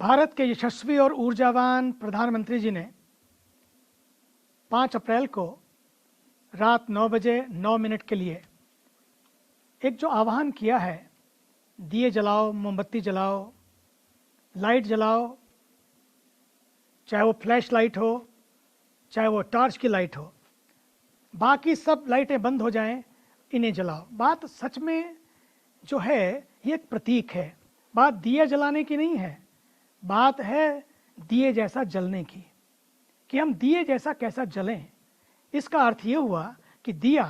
भारत के यशस्वी और ऊर्जावान प्रधानमंत्री जी ने 5 अप्रैल को रात 9 बजे 9 मिनट के लिए एक जो आह्वान किया है, दिए जलाओ, मोमबत्ती जलाओ, लाइट जलाओ, चाहे वो फ्लैश लाइट हो, चाहे वो टॉर्च की लाइट हो, बाकी सब लाइटें बंद हो जाएं, इन्हें जलाओ। बात सच में जो है ये एक प्रतीक है। बात दिया जलाने की नहीं है, बात है दिए जैसा जलने की, कि हम दिए जैसा कैसा जलें। इसका अर्थ ये हुआ कि दिया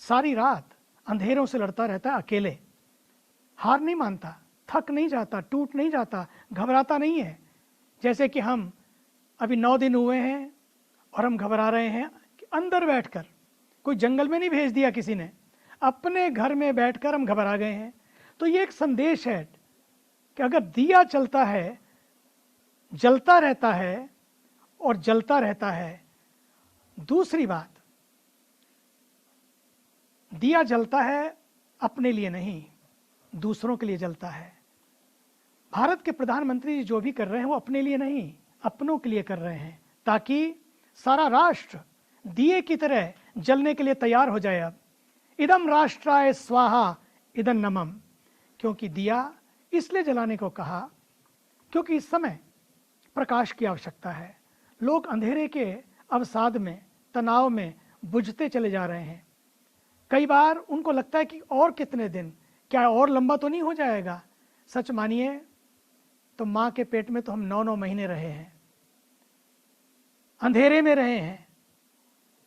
सारी रात अंधेरों से लड़ता रहता है, अकेले, हार नहीं मानता, थक नहीं जाता, टूट नहीं जाता, घबराता नहीं है। जैसे कि हम अभी 9 दिन हुए हैं और हम घबरा रहे हैं कि अंदर बैठकर, कोई जंगल में नहीं भेज दिया किसी ने, अपने घर में बैठकर हम घबरा गए हैं। तो ये एक संदेश है कि अगर दिया चलता है, जलता रहता है और जलता रहता है। दूसरी बात, दिया जलता है अपने लिए नहीं, दूसरों के लिए जलता है। भारत के प्रधानमंत्री जो भी कर रहे हैं वो अपने लिए नहीं, अपनों के लिए कर रहे हैं, ताकि सारा राष्ट्र दिए की तरह जलने के लिए तैयार हो जाए। अब इदम राष्ट्राय स्वाहा इदं नमम, क्योंकि दिया इसलिए जलाने को कहा क्योंकि इस समय प्रकाश की आवश्यकता है। लोग अंधेरे के अवसाद में, तनाव में बुझते चले जा रहे हैं। कई बार उनको लगता है कि और कितने दिन, क्या और लंबा तो नहीं हो जाएगा। सच मानिए तो माँ के पेट में तो हम 9-9 महीने रहे हैं, अंधेरे में रहे हैं।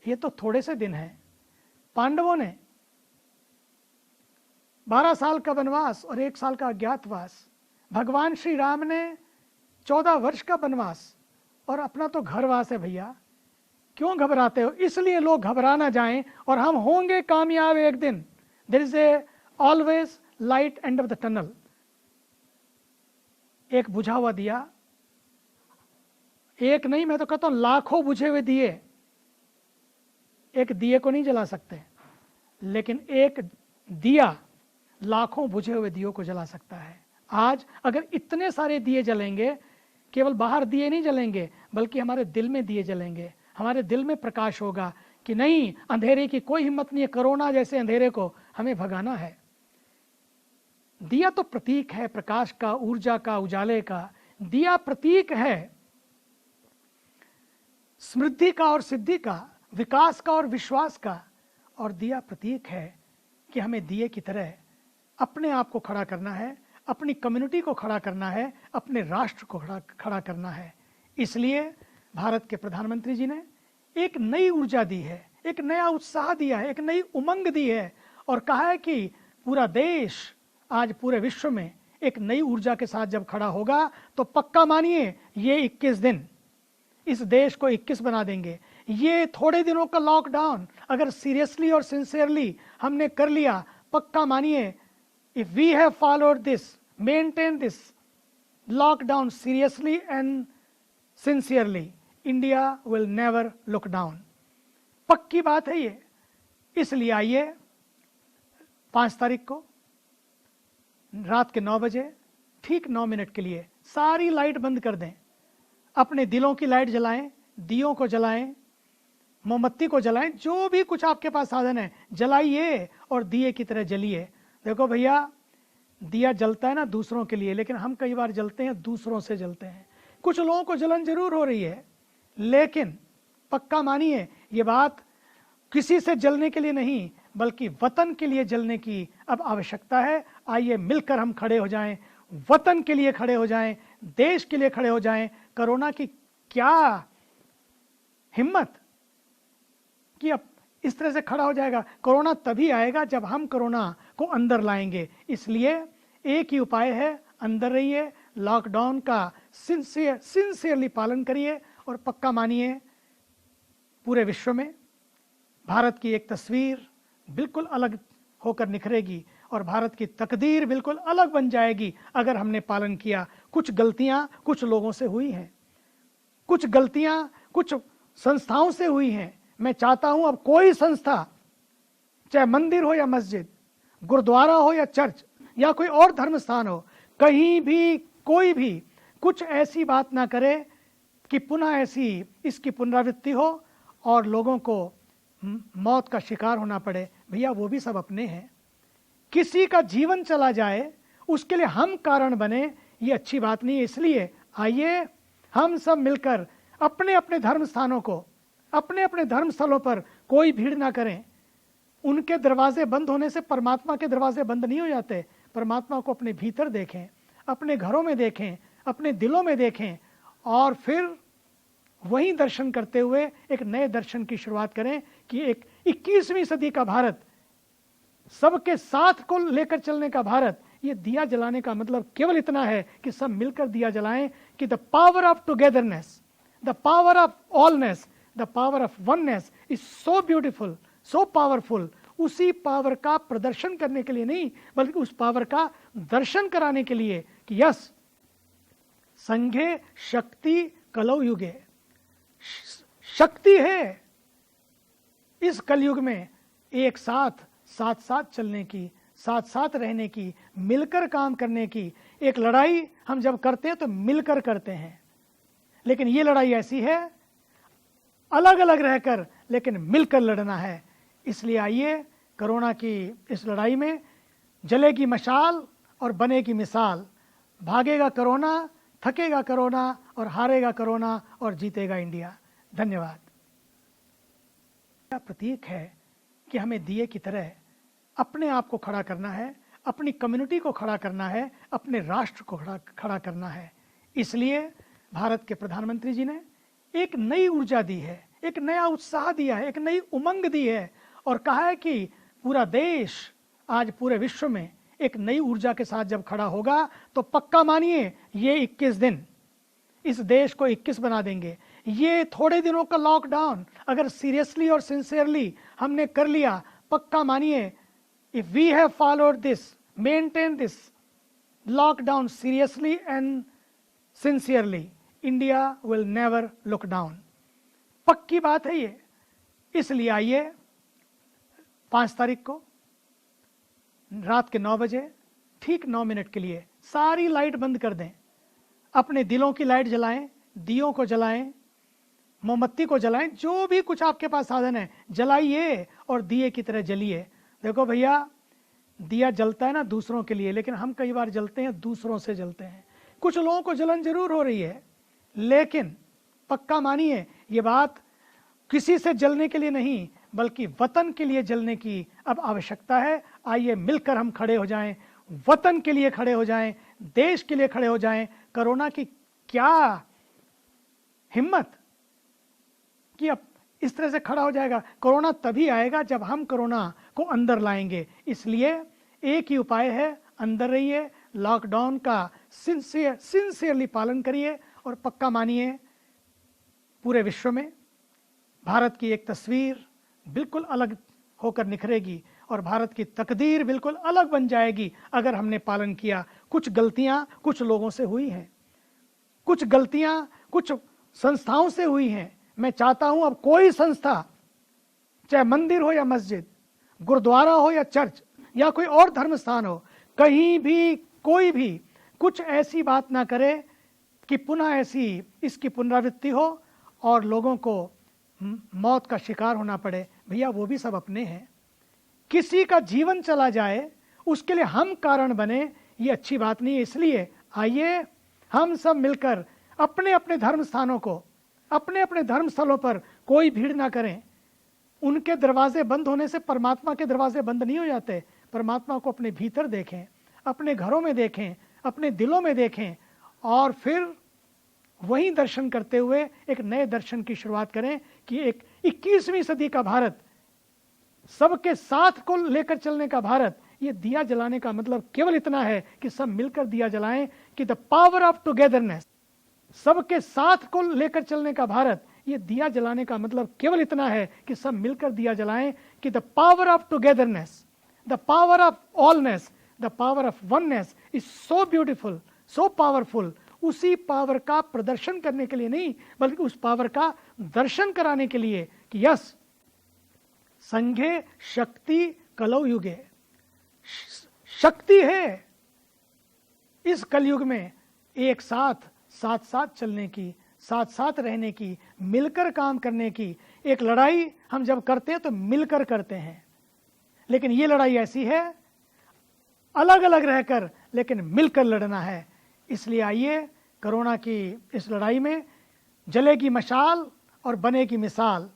ये तो थोड़े से दिन हैं। पांडवों ने 12 साल का वनवास और 1 साल का अज्ञातवास, भगवान श्री राम ने 14 वर्ष का वनवास, और अपना तो घरवास है भैया। क्यों घबराते हो? इसलिए लोग घबरा ना जाएं और हम होंगे कामयाब एक दिन। There is a always light end of the tunnel. एक बुझा हुआ दिया, एक नहीं, मैं तो कहता हूं लाखों बुझे हुए दिए एक दिए को नहीं जला सकते, लेकिन एक दिया लाखों बुझे हुए दियों को जला सकता है। आज अगर इतने सारे दिए जलेंगे, केवल बाहर दिए नहीं जलेंगे, बल्कि हमारे दिल में दिए जलेंगे। हमारे दिल में प्रकाश होगा कि नहीं, अंधेरे की कोई हिम्मत नहीं है, कोरोना जैसे अंधेरे को हमें भगाना है। दिया तो प्रतीक है प्रकाश का, ऊर्जा का, उजाले का। दिया प्रतीक है समृद्धि का और सिद्धि का, विकास का और विश्वास का। और दिया प्रतीक है कि हमें दिए की तरह अपने आप को खड़ा करना है, अपनी कम्युनिटी को खड़ा करना है, अपने राष्ट्र को खड़ा करना है। इसलिए भारत के प्रधानमंत्री जी ने एक नई ऊर्जा दी है, एक नया उत्साह दिया है, एक नई उमंग दी है, और कहा है कि पूरा देश आज पूरे विश्व में एक नई ऊर्जा के साथ जब खड़ा होगा तो पक्का मानिए ये 21 दिन इस देश को 21 बना देंगे। ये थोड़े दिनों का लॉकडाउन अगर सीरियसली और सिंसियरली हमने कर लिया, पक्का मानिए, if we have followed this, maintain this lockdown seriously and sincerely, India will never look down. पक्की बात है ये। इसलिए आइए 5 तारीख को रात के 9 बजे ठीक 9 मिनट के लिए सारी लाइट बंद कर दें, अपने दिलों की लाइट जलाएं, दियों को जलाएं, मोमबत्ती को जलाएं, जो भी कुछ आपके पास साधन है जलाइए और दिए की तरह जलिए। देखो भैया, दिया जलता है ना दूसरों के लिए, लेकिन हम कई बार जलते हैं दूसरों से जलते हैं। कुछ लोगों को जलन जरूर हो रही है, लेकिन पक्का मानिए ये बात किसी से जलने के लिए नहीं, बल्कि वतन के लिए जलने की अब आवश्यकता है। आइए मिलकर हम खड़े हो जाएं, वतन के लिए खड़े हो जाएं, देश के लिए खड़े हो जाएं। कोरोना की क्या हिम्मत कि अब इस तरह से खड़ा हो जाएगा। कोरोना तभी आएगा जब हम कोरोना को अंदर लाएंगे। इसलिए एक ही उपाय है, अंदर रहिए, लॉकडाउन का सिंसियरली पालन करिए, और पक्का मानिए पूरे विश्व में भारत की एक तस्वीर बिल्कुल अलग होकर निखरेगी और भारत की तकदीर बिल्कुल अलग बन जाएगी अगर हमने पालन किया। कुछ गलतियां कुछ लोगों से हुई हैं, कुछ गलतियां कुछ संस्थाओं से हुई हैं। मैं चाहता हूं अब कोई संस्था, चाहे मंदिर हो या मस्जिद, गुरुद्वारा हो या चर्च या कोई और धर्म स्थान हो, कहीं भी कोई भी कुछ ऐसी बात ना करे कि पुनः ऐसी इसकी पुनरावृत्ति हो और लोगों को मौत का शिकार होना पड़े। भैया वो भी सब अपने हैं। किसी का जीवन चला जाए उसके लिए हम कारण बने, ये अच्छी बात नहीं है। इसलिए आइए हम सब मिलकर अपने अपने धर्म स्थानों को, अपने अपने धर्म स्थलों पर कोई भीड़ ना करें। उनके दरवाजे बंद होने से परमात्मा के दरवाजे बंद नहीं हो जाते। परमात्मा को अपने भीतर देखें, अपने घरों में देखें, अपने दिलों में देखें और फिर वहीं दर्शन करते हुए एक नए दर्शन की शुरुआत करें कि एक 21वीं सदी का भारत, सबके साथ को लेकर चलने का भारत। ये दिया जलाने का मतलब केवल इतना है कि सब मिलकर दिया जलाएं कि the power of togetherness, the power of allness, the power of oneness is so beautiful, so powerful. उसी पावर का प्रदर्शन करने के लिए नहीं, बल्कि उस पावर का दर्शन कराने के लिए कि यस संघे शक्ति कलौ युगे, शक्ति है इस कलयुग में एक साथ साथ चलने की, साथ साथ रहने की, मिलकर काम करने की। एक लड़ाई हम जब करते हैं तो मिलकर करते हैं, लेकिन ये लड़ाई ऐसी है अलग अलग रहकर लेकिन मिलकर लड़ना है। इसलिए आइए कोरोना की इस लड़ाई में जलेगी मशाल और बनेगी मिसाल। भागेगा कोरोना, थकेगा कोरोना और हारेगा कोरोना और जीतेगा इंडिया। धन्यवाद। प्रतीक है कि हमें दिए की तरह अपने आप को खड़ा करना है, अपनी कम्युनिटी को खड़ा करना है, अपने राष्ट्र को खड़ा करना है। इसलिए भारत के प्रधानमंत्री जी ने एक नई ऊर्जा दी है, एक नया उत्साह दिया है, एक नई उमंग दी है और कहा है कि पूरा देश आज पूरे विश्व में एक नई ऊर्जा के साथ जब खड़ा होगा तो पक्का मानिए ये 21 दिन इस देश को 21 बना देंगे। ये थोड़े दिनों का लॉकडाउन अगर सीरियसली और सिंसियरली हमने कर लिया, पक्का मानिए if we have followed this, maintain this lockdown seriously and sincerely, India will never look down. पक्की बात है ये। इसलिए आइए 5 तारीख को रात के 9 बजे ठीक 9 मिनट के लिए सारी लाइट बंद कर दें, अपने दिलों की लाइट जलाएं, दियों को जलाएं, मोमबत्ती को जलाएं, जो भी कुछ आपके पास साधन है जलाइए और दिए की तरह जलिए। देखो भैया दिया जलता है ना दूसरों के लिए, लेकिन हम कई बार जलते हैं दूसरों से जलते हैं। कुछ लोगों को जलन जरूर हो रही है, लेकिन पक्का मानिए ये बात किसी से जलने के लिए नहीं बल्कि वतन के लिए जलने की अब आवश्यकता है। आइए मिलकर हम खड़े हो जाएं, वतन के लिए खड़े हो जाएं, देश के लिए खड़े हो जाएं। कोरोना की क्या हिम्मत कि अब इस तरह से खड़ा हो जाएगा। कोरोना तभी आएगा जब हम कोरोना को अंदर लाएंगे। इसलिए एक ही उपाय है, अंदर रहिए, लॉकडाउन का सिंसियरली पालन करिए और पक्का मानिए पूरे विश्व में भारत की एक तस्वीर बिल्कुल अलग होकर निखरेगी और भारत की तकदीर बिल्कुल अलग बन जाएगी अगर हमने पालन किया। कुछ गलतियां कुछ लोगों से हुई हैं, कुछ गलतियां कुछ संस्थाओं से हुई हैं। मैं चाहता हूं अब कोई संस्था, चाहे मंदिर हो या मस्जिद, गुरुद्वारा हो या चर्च या कोई और धर्म स्थान हो, कहीं भी कोई भी कुछ ऐसी बात ना करे कि पुनः ऐसी इसकी पुनरावृत्ति हो और लोगों को मौत का शिकार होना पड़े। भैया वो भी सब अपने हैं। किसी का जीवन चला जाए उसके लिए हम कारण बने, ये अच्छी बात नहीं है। इसलिए आइए हम सब मिलकर अपने अपने धर्म स्थानों को, अपने अपने धर्म स्थलों पर कोई भीड़ ना करें। उनके दरवाजे बंद होने से परमात्मा के दरवाजे बंद नहीं हो जाते। परमात्मा को अपने भीतर देखें, अपने घरों में देखें, अपने दिलों में देखें और फिर वहीं दर्शन करते हुए एक नए दर्शन की शुरुआत करें कि एक 21वीं सदी का भारत, सबके साथ को लेकर चलने का भारत। ये दिया जलाने का मतलब केवल इतना है कि सब मिलकर दिया जलाएं कि द पावर ऑफ टुगेदरनेस, सबके साथ को लेकर चलने का भारत। ये दिया जलाने का मतलब केवल इतना है कि सब मिलकर दिया जलाएं कि the power of togetherness, the power of allness, the power of oneness is so beautiful, so powerful. उसी पावर का प्रदर्शन करने के लिए नहीं बल्कि उस पावर का दर्शन कराने के लिए कि यस संघे शक्ति कलौ युगे, शक्ति है इस कलयुग में एक साथ साथ साथ चलने की, साथ साथ रहने की, मिलकर काम करने की। एक लड़ाई हम जब करते हैं तो मिलकर करते हैं, लेकिन ये लड़ाई ऐसी है अलग अलग रहकर लेकिन मिलकर लड़ना है। इसलिए आइए कोरोना की इस लड़ाई में जलेगी मशाल और बनेगी मिसाल।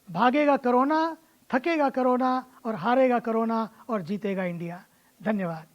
भागेगा कोरोना, थकेगा कोरोना और हारेगा कोरोना और जीतेगा इंडिया। धन्यवाद।